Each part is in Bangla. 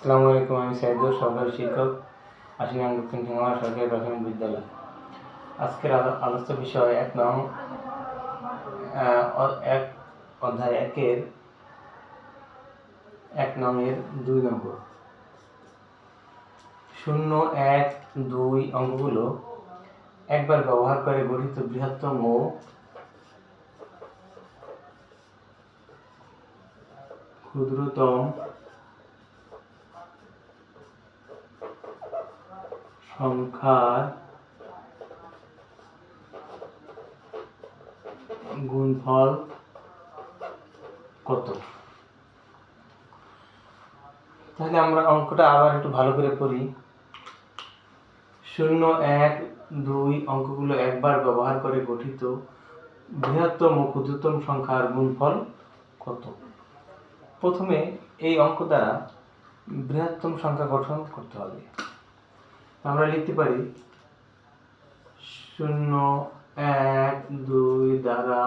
আসসালামু আলাইকুম। আমি সাইদুর, সহকারী শিক্ষক, আশিনাং দক্ষিণ সিংহা সরকারি প্রাথমিক বিদ্যালয়। আজকের আলোচ্য বিষয় 1 অধ্যায় 1-এর 1 নংয়ের 2 নম্বর। 0, 1, 2 অঙ্কগুলো একবার ব্যবহার করে গঠিত বৃহত্তম ও ক্ষুদ্রতম সংখ্যার গুণফল কত? তাহলে আমরা অঙ্কটা আবার একটু ভালো করে পড়ি। 0, 1, 2 অঙ্কগুলো একবার ব্যবহার করে গঠিত বৃহত্তম ও ক্ষুদ্রতম সংখ্যার গুণফল কত? প্রথমে এই অঙ্ক দ্বারা বৃহত্তম সংখ্যা গঠন করতে হবে। আমরা লিখতে পারি 0, 1, 2 দ্বারা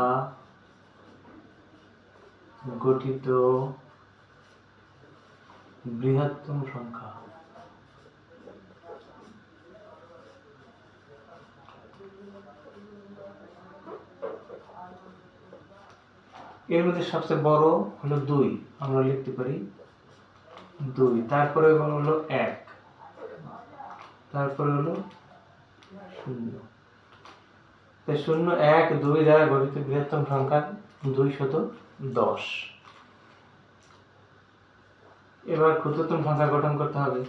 গঠিত বৃহত্তম সংখ্যা। এর মধ্যে সবচেয়ে বড় হলো 2, আমরা লিখতে পারি 2, তারপরে হলো 1, তারপরে হলো 0। 0, 1, 2 দ্বারা গঠিত বৃহত্তম সংখ্যা 210। এবার ক্ষুদ্রতম সংখ্যা গঠন করতে হবে।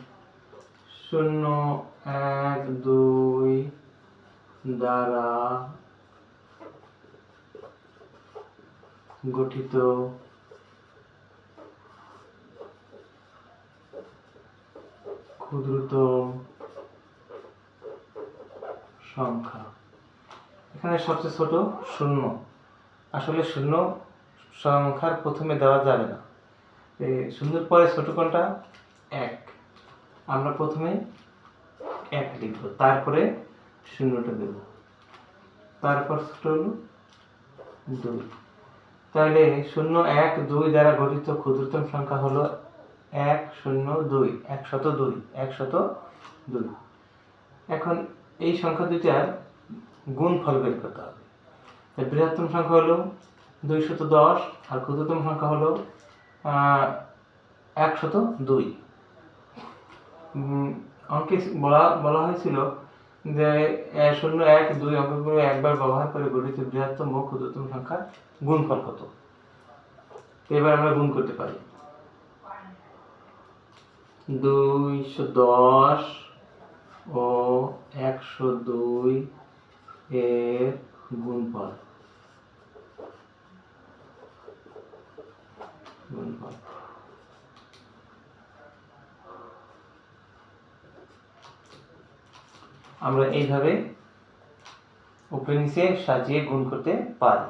0, 1, 2 দ্বারা গঠিত ক্ষুদ্রতম সংখ্যা। এখানে সবচেয়ে ছোট 0। আসলে 0 সংখ্যার প্রথমে দেওয়া যাবে না। 0-এর পরে ছোট কোনটা? 1। আমরা প্রথমে 1 লিখব, তারপরে 0টা দেব, তারপর ছোট হলো 2। তাহলে 0, 1, 2 দ্বারা গঠিত ক্ষুদ্রতম সংখ্যা হলো 102, 102। এখন এই সংখ্যা দুইটার গুণফল বের করতে হবে। বৃহত্তম সংখ্যা হলো 210 আর ক্ষুদ্রতম সংখ্যা হলো 102। অঙ্কে বলা হয়েছিল যে 0, 1, 2 অঙ্কগুলো একবার ব্যবহার করে গঠিত বৃহত্তম ও ক্ষুদ্রতম সংখ্যার গুণফল কত? এবার আমরা গুণ করতে পারি। 210 ও 102 এর গুণফল। আমরা এইভাবে উপরে নিচে সাজিয়ে গুণ করতে পারি।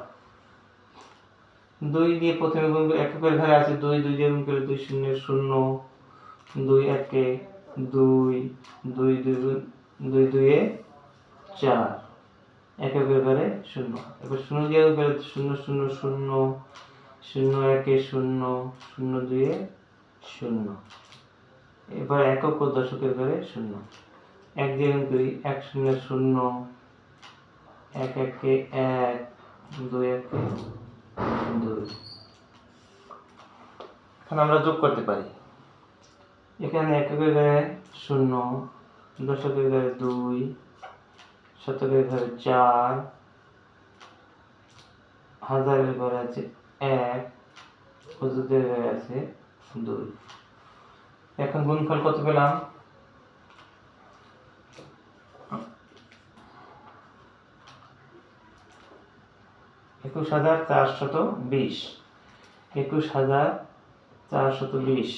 2 দিয়ে প্রথমে গুণ করে একের ঘরে আছে 2, 2 দিয়ে গুণ করলে 2 0 0, 2 1 2, 2 2 2 4, একের ঘরে 0। এবার 0 দিয়ে গুণ করলে 0 0 0, 0 1 0, 0 2 0। এবার একক ও দশকের ঘরে 0। 1 দিয়ে গুণ করি 1 0 0, 1 1 1, 2 1 2। এখন আমরা যোগ করতে পারি। এখানে একের ঘরে 0, দশকের ঘরে 2, শতকের ঘরে 4, হাজারের ঘরে আছে 1, অযুতের ঘরে আছে 2। এখন গুণফল কত পেলাম? 21,420। 21,420